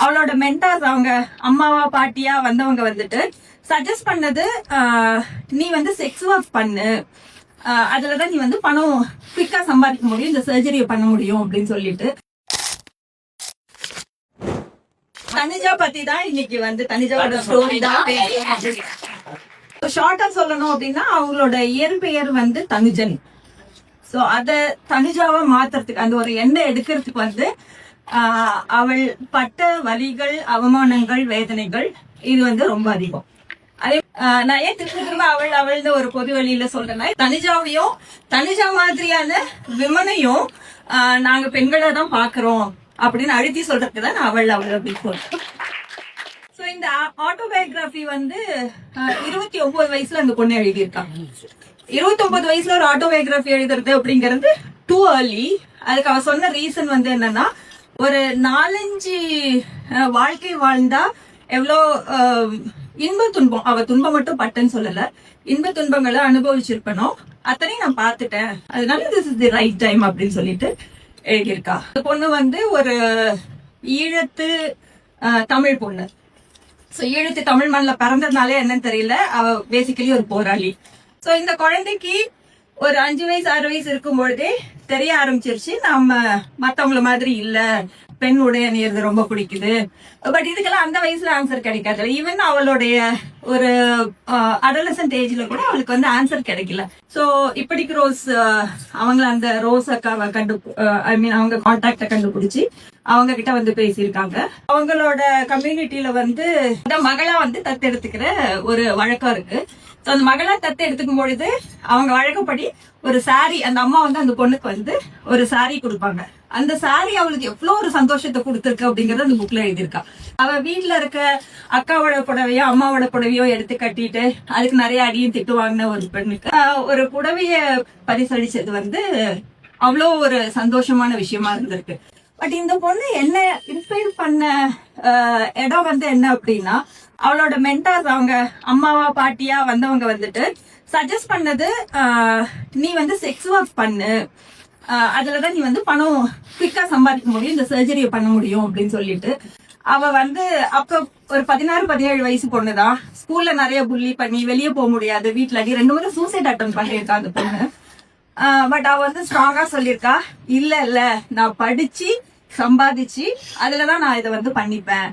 அவளோட மென்டார்ஸ் அவங்க அம்மாவா பாட்டியா வந்தவங்க வந்துட்டு சஜஸ்ட் பண்ணது நீ வந்து செக்ஸ் ஒர்க் பண்ணு, அதுலதான் நீ வந்து பணம் குவிக்கா சம்பாதிக்க முடியும், இந்த சர்ஜரியை பண்ண முடியும் அப்படின்னு சொல்லிட்டு. தனிஜா பத்தி தான் இன்னைக்கு வந்து தனிஜாவோட ஸ்டோரி தான். ஷார்ட்டா சொல்லணும் அப்படின்னா அவங்களோட இயற்பெயர் வந்து தனுஜன். சோ அத தனுஜாவா மாத்துறதுக்கு அந்த ஒரு எண்ணெய் எடுக்கிறதுக்கு வந்து அவள் பட்ட வலிகள், அவமானங்கள், வேதனைகள் இது வந்து ரொம்ப அதிகம். அதே நான் ஏன் திரும்ப அவள்னு ஒரு பொது வழியில சொல்றேன்னா, தனிஜாவையும் தனிஜா மாதிரியான விமனையும் நாங்க பெண்களை தான் பாக்குறோம் அப்படின்னு அழுத்தி சொல்றதுக்கு தான் நான் அவள் அப்படின்னு சொல்றேன். சோ இந்த ஆட்டோபயோகிராபி வந்து 29 வயசுல அந்த பொண்ணு எழுதியிருக்காங்க. 29 வயசுல ஒரு ஆட்டோபயோகிராபி எழுதுறது அப்படிங்கிறது டூ ஏர்லி. அதுக்கு அவ சொன்ன ரீசன் வந்து என்னன்னா, ஒரு 4-5 வாழ்க்கை வாழ்ந்தா எவ்வளோ இன்ப துன்பம், அவ துன்பம் மட்டும் பட்டன்னு சொல்லல, இன்ப துன்பங்களை அனுபவிச்சிருப்பனும் அத்தனையும் நான் பாத்துட்டேன், அதனால this is the right time அப்படின்னு சொல்லிட்டு எழுதியிருக்கா. இந்த பொண்ணு வந்து ஒரு ஈழத்து தமிழ் பொண்ணு. சோ ஈழத்து தமிழ் மண்ணில் பிறந்ததுனாலே என்னன்னு தெரியல, அவ பேசிக்கலி ஒரு போராளி. சோ இந்த குழந்தைக்கு ஒரு 5 வயசு 6 வயசு இருக்கும் பொழுதே தெரிய ஆரம்பிச்சிருச்சு, நம்ம மத்தவங்கள மாதிரி இல்ல, பெண் உடை அணியறது ரொம்ப பிடிக்குது. பட் இதுக்கெல்லாம் அந்த வயசுல ஆன்சர் கிடைக்காது. ஈவன் அவளுடைய ஒரு அடலசன்ட் ஏஜ்ல கூட அவளுக்கு வந்து ஆன்சர் கிடைக்கல. சோ இப்படிக்கு ரோஸ் அவங்கள அந்த ரோஸ் அக்காவை அவங்க கான்டாக்ட கண்டுபிடிச்சு அவங்க கிட்ட வந்து பேசியிருக்காங்க. அவங்களோட கம்யூனிட்டியில வந்து இந்த மகளா வந்து தத்தெடுத்துக்கிற ஒரு வழக்கம் இருக்கு. அந்த மகளா தத்து எடுத்துக்கும் பொழுது அவங்க வழக்கப்படி ஒரு சாரி, அந்த அம்மா வந்து அந்த பொண்ணுக்கு வந்து ஒரு சாரி கொடுப்பாங்க. அந்த சாரி அவளுக்கு எவ்வளவு ஒரு சந்தோஷத்தை கொடுத்துருக்கு அப்படிங்கறது அந்த புக்ல எழுதியிருக்கா. அவ வீட்டுல இருக்க அக்காவோட புடவையோ அம்மாவோட புடவையோ எடுத்து கட்டிட்டு அதுக்கு நிறைய அடியும் திட்டு வாங்கின ஒரு பெண்ணுக்கு ஒரு புடவைய பரிசளிச்சது வந்து அவ்வளோ ஒரு சந்தோஷமான விஷயமா இருந்திருக்கு. பட் இந்த பொண்ணு என்ன இன்ஸ்பயர் பண்ண இடம் வந்து என்ன அப்படின்னா, அவளோட மென்டார்ஸ் அவங்க அம்மாவா பாட்டியா வந்தவங்க வந்துட்டு சஜஸ்ட் பண்ணது நீ வந்து செக்ஸ் ஒர்க் பண்ணு, அதுலதான் நீ வந்து பணம் குவிக்கா சம்பாதிக்க முடியும், இந்த சர்ஜரியை பண்ண முடியும் அப்படின்னு சொல்லிட்டு. அவ வந்து அப்ப ஒரு 16-17 வயசு பொண்ணுதான். ஸ்கூல்ல நிறைய புள்ளி பண்ணி வெளியே போக முடியாது, வீட்டுல அடி 2 முறை சூசைட் அட்டம் பண்ணிருக்கா அந்த பொண்ணு. பட் அவ வந்து ஸ்ட்ராங்கா சொல்லியிருக்கா, இல்ல நான் படிச்சு சம்பாதிச்சு அதுலதான் நான் இதை வந்து பண்ணிப்பேன்.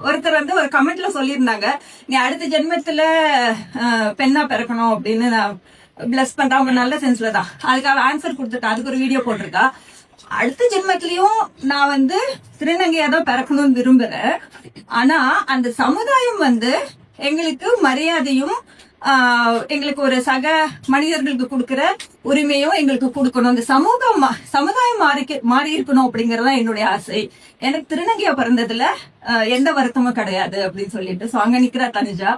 ஒருத்தர் வந்து ஒரு கமெண்ட்ல சொல்லியிருந்தாங்க, நீ அடுத்த ஜென்மத்துல பெண்ணா பிறக்கணும் அப்படின்னு நான் பிளஸ் பண்றேன். அவங்க நல்ல சென்ஸ்ல தான் அதுக்காக ஆன்சர் கொடுத்துருக்கா, அதுக்கு ஒரு வீடியோ போட்டிருக்கா. அடுத்த ஜென்மத்திலயும் நான் வந்து திருநங்கையா தான் பிறக்கணும்னு விரும்புறேன். ஆனா அந்த சமுதாயம் வந்து எங்களுக்கு மரியாதையும் எங்களுக்கு ஒரு சக மனிதர்களுக்கு கொடுக்கிற உரிமையும் எங்களுக்கு கொடுக்கணும், இந்த சமுதாயம் மாறி இருக்கணும் அப்படிங்கறதா என்னுடைய ஆசை. எனக்கு திருநங்கையா பிறந்ததுல எந்த வருத்தமும் கிடையாது அப்படின்னு சொல்லிட்டு அங்க நிக்கிறா தனுஜா.